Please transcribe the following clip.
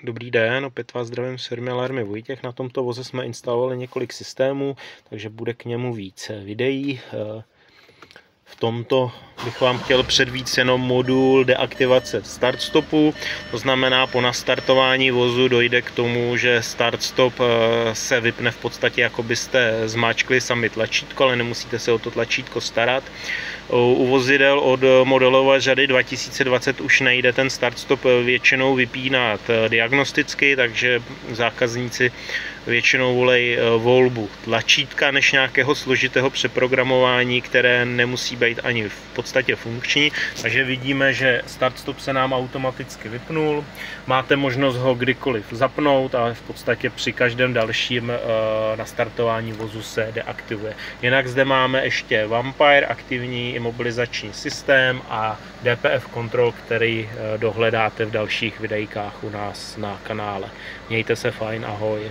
Dobrý den, opět vás zdravím z firmy Alarmy Vojtěch. Na tomto voze jsme instalovali několik systémů, takže bude k němu více videí. V tomto bych vám chtěl předvést jenom modul deaktivace start stopu. To znamená, po nastartování vozu dojde k tomu, že start stop se vypne v podstatě, jako byste zmáčkli sami tlačítko, ale nemusíte se o to tlačítko starat. U vozidel od modelové řady 2020 už nejde ten start stop většinou vypínat diagnosticky, takže zákazníci většinou volej volbu tlačítka než nějakého složitého přeprogramování, které nemusí být ani v podstatě funkční. Takže vidíme, že start stop se nám automaticky vypnul. Máte možnost ho kdykoliv zapnout, ale v podstatě při každém dalším nastartování vozu se deaktivuje. Jinak zde máme ještě Vampire, aktivní imobilizační systém, a DPF Control, který dohledáte v dalších videjkách u nás na kanále. Mějte se fajn, ahoj.